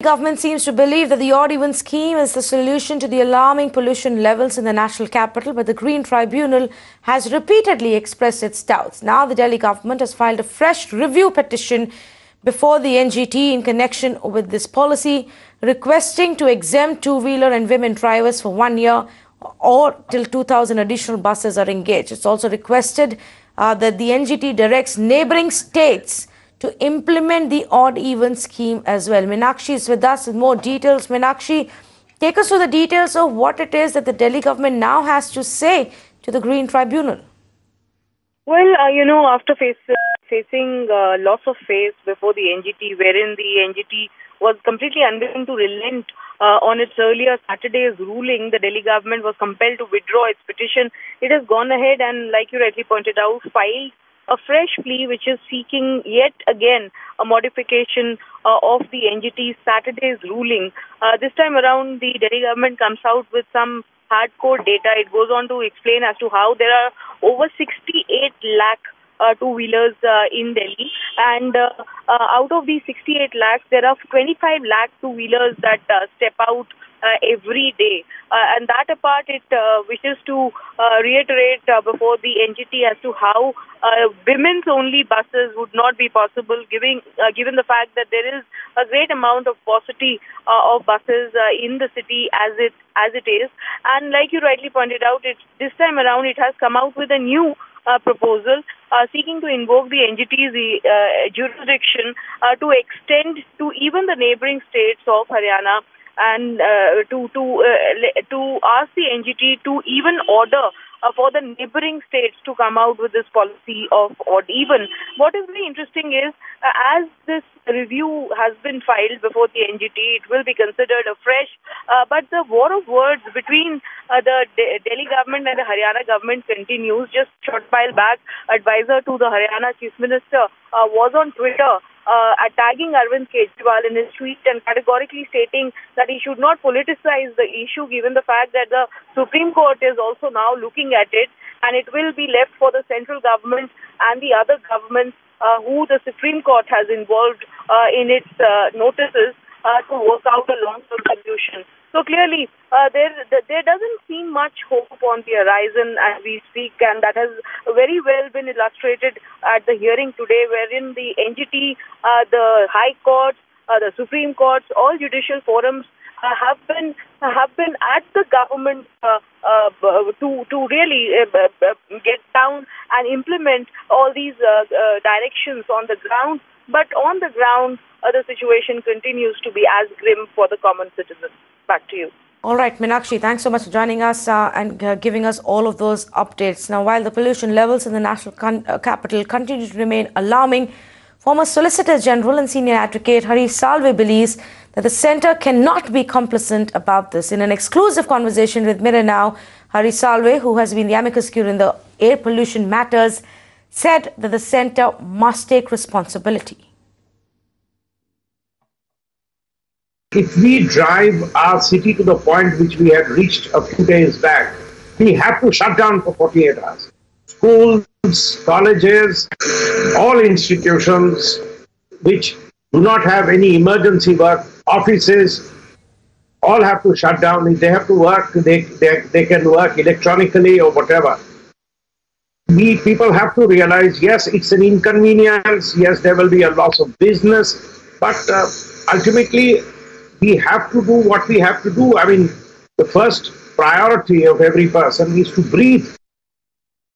Government seems to believe that the odd-even scheme is the solution to the alarming pollution levels in the national capital, but the Green Tribunal has repeatedly expressed its doubts. Now the Delhi government has filed a fresh review petition before the NGT in connection with this policy, requesting to exempt two-wheeler and women drivers for 1 year or till 2,000 additional buses are engaged. It's also requested that the NGT directs neighbouring states to implement the odd-even scheme as well. Meenakshi is with us with more details. Meenakshi, take us through the details of what it is that the Delhi government now has to say to the Green Tribunal. Well, after facing loss of face before the NGT, wherein the NGT was completely unwilling to relent on its earlier Saturday's ruling, the Delhi government was compelled to withdraw its petition. It has gone ahead and, like you rightly pointed out, filed a fresh plea which is seeking yet again a modification of the NGT's Saturday's ruling. This time around, the Delhi government comes out with some hardcore data. It goes on to explain as to how there are over 68 lakh two-wheelers in Delhi, and out of these 68 lakhs, there are 25 lakh two-wheelers that step out every day. And that apart, it wishes to reiterate before the NGT as to how women's only buses would not be possible, given the fact that there is a great amount of paucity of buses in the city as it is. And like you rightly pointed out, this time around it has come out with a new proposal seeking to invoke the NGT's jurisdiction to extend to even the neighbouring states of Haryana, and to ask the NGT to even order for the neighbouring states to come out with this policy of odd-even. What is very interesting is, as this review has been filed before the NGT, it will be considered afresh. But the war of words between the Delhi government and the Haryana government continues. Just short while back, advisor to the Haryana Chief Minister was on Twitter tagging Arvind Kejriwal in his tweet and categorically stating that he should not politicize the issue, given the fact that the Supreme Court is also now looking at it, and it will be left for the central government and the other governments who the Supreme Court has involved in its notices to work out a long-term solution. So clearly, there doesn't seem much hope on the horizon as we speak, and that has very well been illustrated at the hearing today, wherein the NGT, the High Court, the Supreme Court, all judicial forums have been at the government to really get down and implement all these directions on the ground. But on the ground, the situation continues to be as grim for the common citizen. Back to you. All right, Meenakshi, thanks so much for joining us and giving us all of those updates. Now, while the pollution levels in the national capital continue to remain alarming, former Solicitor General and Senior Advocate Hari Salve believes that the centre cannot be complacent about this. In an exclusive conversation with Mirror Now, Hari Salve, who has been the amicus curiae in the air pollution matters, said that the centre must take responsibility. If we drive our city to the point which we had reached a few days back, we have to shut down for 48 hours. Schools, colleges, all institutions which do not have any emergency work, offices, all have to shut down. If they have to work, they can work electronically or whatever. We people have to realize, yes, it's an inconvenience, yes, there will be a loss of business, but ultimately, we have to do what we have to do. I mean, the first priority of every person is to breathe.